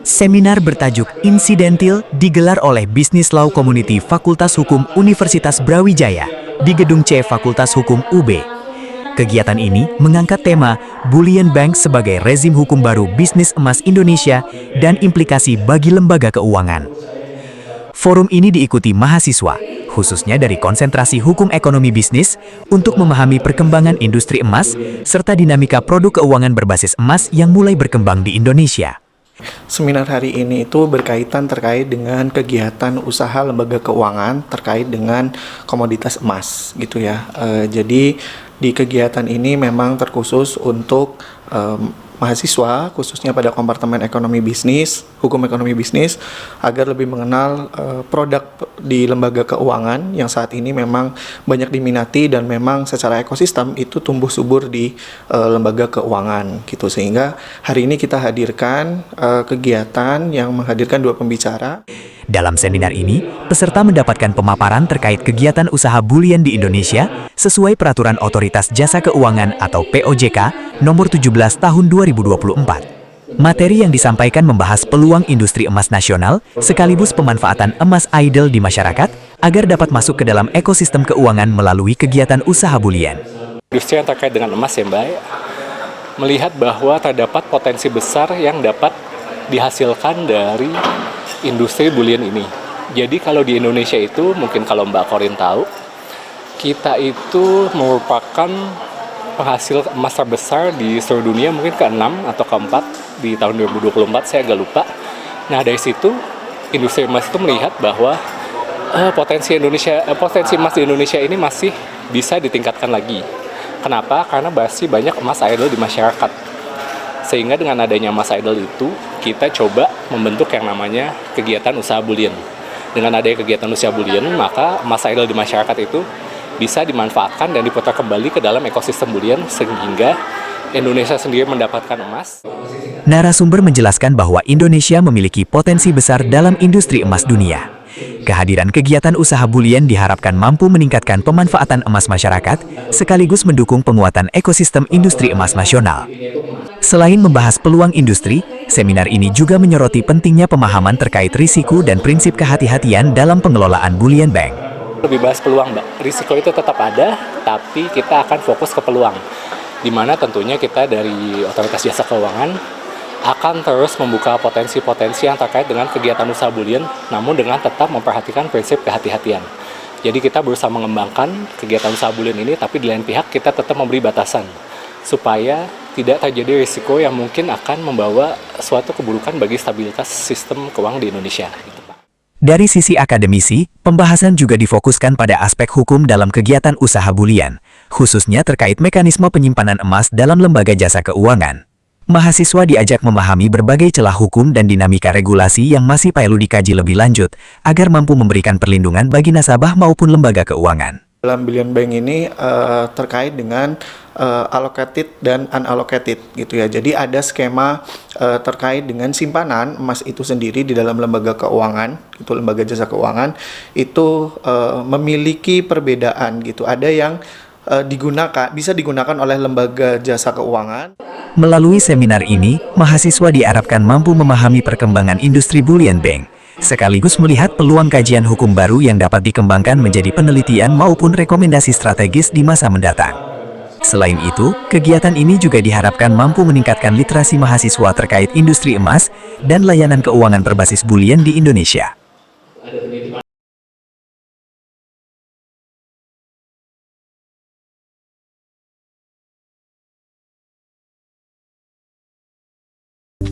Seminar bertajuk Insidentil digelar oleh Business Law Community Fakultas Hukum Universitas Brawijaya di Gedung C Fakultas Hukum UB. Kegiatan ini mengangkat tema Bullion Bank sebagai rezim hukum baru bisnis emas Indonesia dan implikasi bagi lembaga keuangan. Forum ini diikuti mahasiswa, khususnya dari konsentrasi hukum ekonomi bisnis, untuk memahami perkembangan industri emas serta dinamika produk keuangan berbasis emas yang mulai berkembang di Indonesia. Seminar hari ini itu berkaitan terkait dengan kegiatan usaha lembaga keuangan terkait dengan komoditas emas gitu ya. Jadi di kegiatan ini memang terkhusus untuk mahasiswa, khususnya pada kompartemen ekonomi bisnis, hukum ekonomi bisnis, agar lebih mengenal produk di lembaga keuangan yang saat ini memang banyak diminati dan memang secara ekosistem itu tumbuh subur di lembaga keuangan gitu. Sehingga hari ini kita hadirkan kegiatan yang menghadirkan dua pembicara. Dalam seminar ini, peserta mendapatkan pemaparan terkait kegiatan usaha bullion di Indonesia sesuai Peraturan Otoritas Jasa Keuangan atau POJK nomor 17 tahun 2024. Materi yang disampaikan membahas peluang industri emas nasional sekaligus pemanfaatan emas idle di masyarakat agar dapat masuk ke dalam ekosistem keuangan melalui kegiatan usaha bullion. Industri yang terkait dengan emas ya Mbak, melihat bahwa terdapat potensi besar yang dapat dihasilkan dari industri bullion ini. Jadi kalau di Indonesia itu, mungkin kalau Mbak Korin tahu, kita itu merupakan penghasil emas terbesar di seluruh dunia, mungkin ke-6 atau ke-4 di tahun 2024, saya agak lupa. Nah dari situ, industri emas itu melihat bahwa potensi emas di Indonesia ini masih bisa ditingkatkan lagi. Kenapa? Karena masih banyak emas idle di masyarakat. Sehingga dengan adanya emas idle itu, kita coba membentuk yang namanya kegiatan usaha bullion. Dengan adanya kegiatan usaha bullion, maka emas idle di masyarakat itu bisa dimanfaatkan dan diputar kembali ke dalam ekosistem bullion sehingga Indonesia sendiri mendapatkan emas. Narasumber menjelaskan bahwa Indonesia memiliki potensi besar dalam industri emas dunia. Kehadiran kegiatan usaha bullion diharapkan mampu meningkatkan pemanfaatan emas masyarakat sekaligus mendukung penguatan ekosistem industri emas nasional. Selain membahas peluang industri, seminar ini juga menyoroti pentingnya pemahaman terkait risiko dan prinsip kehati-hatian dalam pengelolaan bullion bank. Lebih bahas peluang, Mbak. Risiko itu tetap ada, tapi kita akan fokus ke peluang. Di mana tentunya kita dari Otoritas Jasa Keuangan akan terus membuka potensi-potensi yang terkait dengan kegiatan usaha bullion, namun dengan tetap memperhatikan prinsip kehati-hatian. Jadi kita berusaha mengembangkan kegiatan usaha bullion ini, tapi di lain pihak kita tetap memberi batasan, supaya tidak terjadi risiko yang mungkin akan membawa suatu keburukan bagi stabilitas sistem keuangan di Indonesia. Dari sisi akademisi, pembahasan juga difokuskan pada aspek hukum dalam kegiatan usaha bullion, khususnya terkait mekanisme penyimpanan emas dalam lembaga jasa keuangan. Mahasiswa diajak memahami berbagai celah hukum dan dinamika regulasi yang masih perlu dikaji lebih lanjut, agar mampu memberikan perlindungan bagi nasabah maupun lembaga keuangan. Dalam bullion bank ini terkait dengan allocated dan unallocated gitu ya. Jadi ada skema terkait dengan simpanan emas itu sendiri di dalam lembaga keuangan, itu lembaga jasa keuangan itu memiliki perbedaan gitu. Ada yang bisa digunakan oleh lembaga jasa keuangan. Melalui seminar ini, mahasiswa diharapkan mampu memahami perkembangan industri bullion bank, sekaligus melihat peluang kajian hukum baru yang dapat dikembangkan menjadi penelitian maupun rekomendasi strategis di masa mendatang. Selain itu, kegiatan ini juga diharapkan mampu meningkatkan literasi mahasiswa terkait industri emas dan layanan keuangan berbasis bullion di Indonesia.